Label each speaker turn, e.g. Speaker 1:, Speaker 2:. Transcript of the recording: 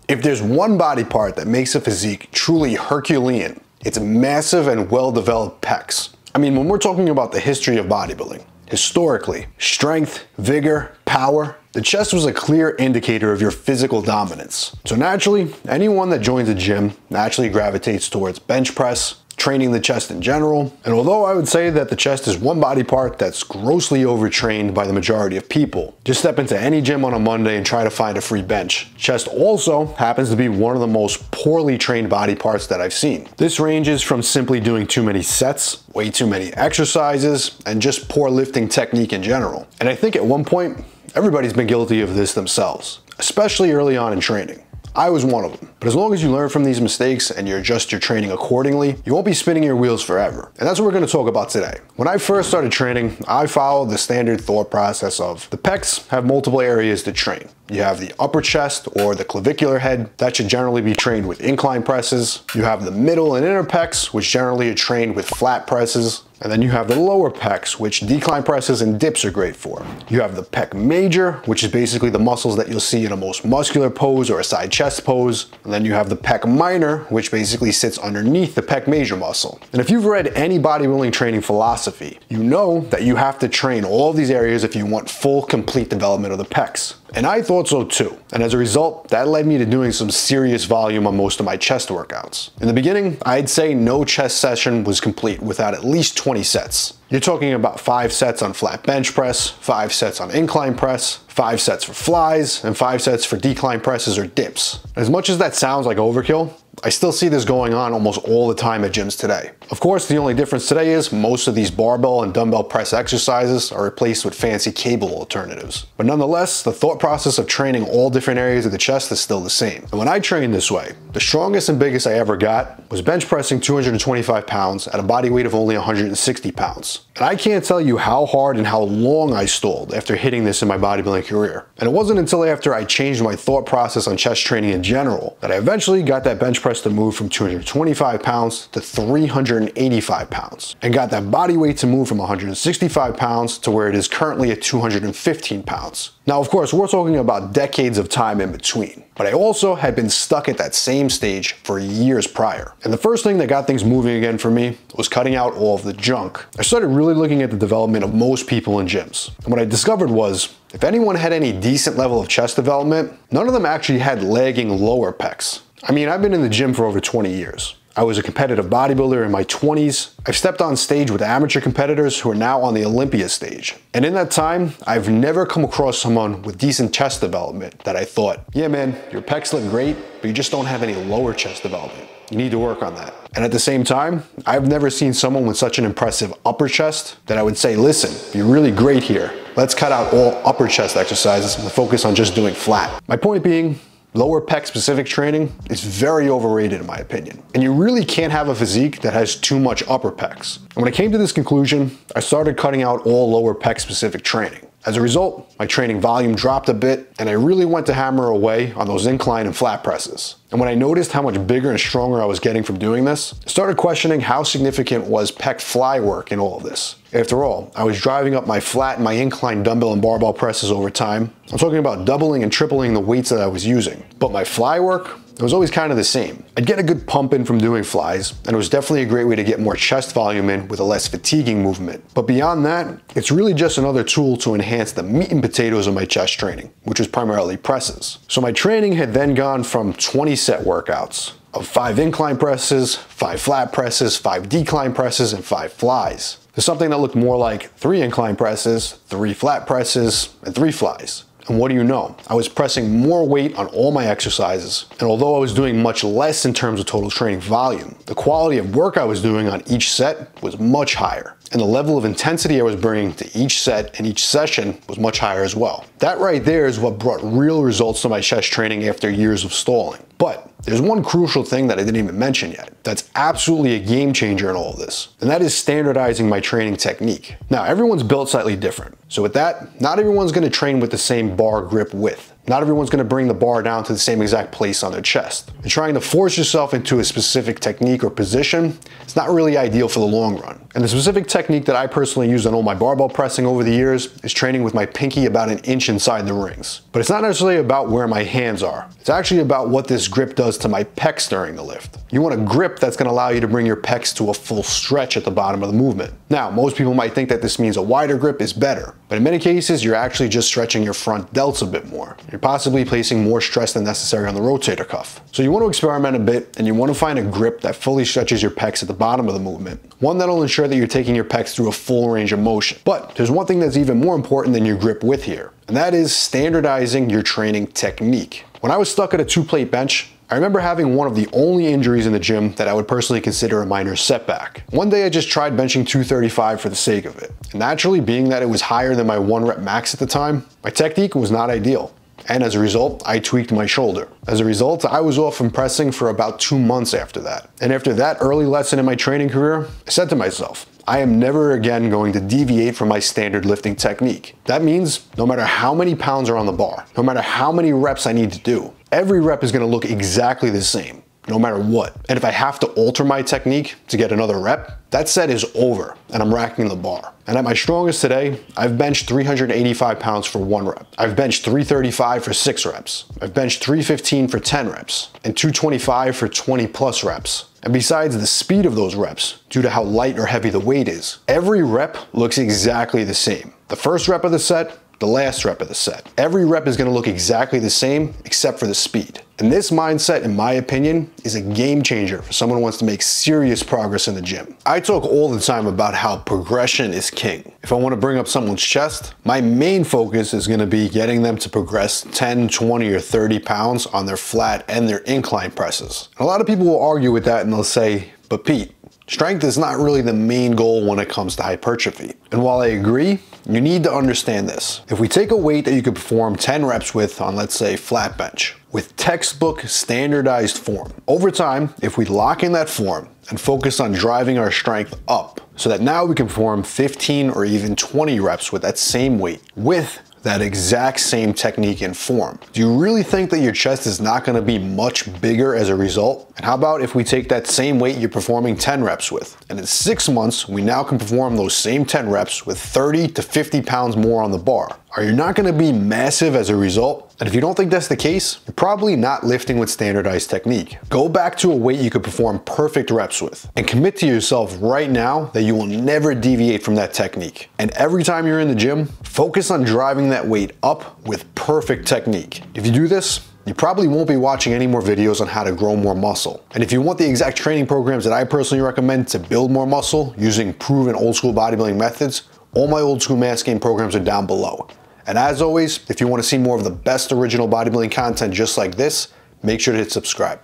Speaker 1: If there's one body part that makes a physique truly Herculean, it's massive and well-developed pecs. I mean, when we're talking about the history of bodybuilding, historically, strength, vigor, power, the chest was a clear indicator of your physical dominance. So naturally, anyone that joins a gym naturally gravitates towards bench press, training the chest in general. And although I would say that the chest is one body part that's grossly overtrained by the majority of people, just step into any gym on a Monday and try to find a free bench. Chest also happens to be one of the most poorly trained body parts that I've seen. This ranges from simply doing too many sets, way too many exercises, and just poor lifting technique in general. And I think at one point, everybody's been guilty of this themselves, especially early on in training. I was one of them. But as long as you learn from these mistakes and you adjust your training accordingly, you won't be spinning your wheels forever. And that's what we're going to talk about today. When I first started training, I followed the standard thought process of the pecs have multiple areas to train. You have the upper chest or the clavicular head that should generally be trained with incline presses. You have the middle and inner pecs, which generally are trained with flat presses. And then you have the lower pecs, which decline presses and dips are great for. You have the pec major, which is basically the muscles that you'll see in a most muscular pose or a side chest pose. And then you have the pec minor, which basically sits underneath the pec major muscle. And if you've read any bodybuilding training philosophy, you know that you have to train all of these areas if you want full, complete development of the pecs. And I thought so too. And as a result, that led me to doing some serious volume on most of my chest workouts. In the beginning, I'd say no chest session was complete without at least 20 sets. You're talking about 5 sets on flat bench press, 5 sets on incline press, 5 sets for flies, and 5 sets for decline presses or dips. As much as that sounds like overkill, I still see this going on almost all the time at gyms today. Of course, the only difference today is most of these barbell and dumbbell press exercises are replaced with fancy cable alternatives. But nonetheless, the thought process of training all different areas of the chest is still the same. And when I trained this way, the strongest and biggest I ever got was bench pressing 225 pounds at a body weight of only 160 pounds. And I can't tell you how hard and how long I stalled after hitting this in my bodybuilding career. And it wasn't until after I changed my thought process on chest training in general that I eventually got that bench press to move from 225 pounds to 385 pounds and got that body weight to move from 165 pounds to where it is currently at 215 pounds. Now, of course, we're talking about decades of time in between, but I also had been stuck at that same stage for years prior. And the first thing that got things moving again for me was cutting out all of the junk. I started really looking at the development of most people in gyms. And what I discovered was, if anyone had any decent level of chest development, none of them actually had lagging lower pecs. I mean, I've been in the gym for over 20 years. I was a competitive bodybuilder in my 20s. I've stepped on stage with amateur competitors who are now on the Olympia stage. And in that time, I've never come across someone with decent chest development that I thought, yeah man, your pecs look great, but you just don't have any lower chest development. You need to work on that. And at the same time, I've never seen someone with such an impressive upper chest that I would say, listen, you're really great here. Let's cut out all upper chest exercises and focus on just doing flat. My point being, lower pec specific training is very overrated in my opinion. And you really can't have a physique that has too much upper pecs. And when I came to this conclusion, I started cutting out all lower pec specific training. As a result, my training volume dropped a bit and I really went to hammer away on those incline and flat presses. And when I noticed how much bigger and stronger I was getting from doing this, I started questioning how significant was pec fly work in all of this. After all, I was driving up my flat and my incline dumbbell and barbell presses over time. I'm talking about doubling and tripling the weights that I was using. But my fly work, it was always kind of the same. I'd get a good pump in from doing flies, and it was definitely a great way to get more chest volume in with a less fatiguing movement. But beyond that, it's really just another tool to enhance the meat and potatoes of my chest training, which was primarily presses. So my training had then gone from 20 set workouts of 5 incline presses, 5 flat presses, 5 decline presses, and 5 flies, to something that looked more like 3 incline presses, 3 flat presses, and 3 flies. And what do you know? I was pressing more weight on all my exercises, and although I was doing much less in terms of total training volume, the quality of work I was doing on each set was much higher. And the level of intensity I was bringing to each set and each session was much higher as well. That right there is what brought real results to my chest training after years of stalling. But there's one crucial thing that I didn't even mention yet that's absolutely a game changer in all of this, and that is standardizing my training technique. Now, everyone's built slightly different. So with that, not everyone's gonna train with the same bar grip width. Not everyone's gonna bring the bar down to the same exact place on their chest. And trying to force yourself into a specific technique or position, it's not really ideal for the long run. And the specific technique that I personally use on all my barbell pressing over the years is training with my pinky about an inch inside the rings. But it's not necessarily about where my hands are. It's actually about what this grip does to my pecs during the lift. You want a grip that's going to allow you to bring your pecs to a full stretch at the bottom of the movement. Now, most people might think that this means a wider grip is better, but in many cases, you're actually just stretching your front delts a bit more. You're possibly placing more stress than necessary on the rotator cuff. So you want to experiment a bit, and you want to find a grip that fully stretches your pecs at the bottom of the movement. One that'll ensure that you're taking your pecs through a full range of motion. But there's one thing that's even more important than your grip width here, and that is standardizing your training technique. When I was stuck at a 2-plate bench, I remember having one of the only injuries in the gym that I would personally consider a minor setback. One day I just tried benching 235 for the sake of it. And naturally, being that it was higher than my 1 rep max at the time, my technique was not ideal. And as a result, I tweaked my shoulder. As a result, I was off from pressing for about 2 months after that. And after that early lesson in my training career, I said to myself, I am never again going to deviate from my standard lifting technique. That means no matter how many pounds are on the bar, no matter how many reps I need to do, every rep is going to look exactly the same, no matter what. And if I have to alter my technique to get another rep, that set is over and I'm racking the bar. And at my strongest today, I've benched 385 pounds for 1 rep. I've benched 335 for 6 reps. I've benched 315 for 10 reps and 225 for 20 plus reps. And besides the speed of those reps, due to how light or heavy the weight is, every rep looks exactly the same. The first rep of the set, the last rep of the set. Every rep is going to look exactly the same except for the speed. And this mindset, in my opinion, is a game changer for someone who wants to make serious progress in the gym. I talk all the time about how progression is king. If I want to bring up someone's chest, my main focus is going to be getting them to progress 10, 20, or 30 pounds on their flat and their incline presses. And a lot of people will argue with that and they'll say, but Pete, strength is not really the main goal when it comes to hypertrophy. And while I agree, you need to understand this. If we take a weight that you could perform 10 reps with on, let's say, flat bench, with textbook standardized form, over time, if we lock in that form and focus on driving our strength up, so that now we can perform 15 or even 20 reps with that same weight, with that exact same technique and form. Do you really think that your chest is not going to be much bigger as a result? And how about if we take that same weight you're performing 10 reps with, and in 6 months, we now can perform those same 10 reps with 30 to 50 pounds more on the bar? Are you not going to be massive as a result? And if you don't think that's the case, you're probably not lifting with standardized technique. Go back to a weight you could perform perfect reps with and commit to yourself right now that you will never deviate from that technique. And every time you're in the gym, focus on driving that weight up with perfect technique. If you do this, you probably won't be watching any more videos on how to grow more muscle. And if you want the exact training programs that I personally recommend to build more muscle using proven old school bodybuilding methods, all my old school mass gain programs are down below. And as always, if you want to see more of the best original bodybuilding content just like this, make sure to hit subscribe.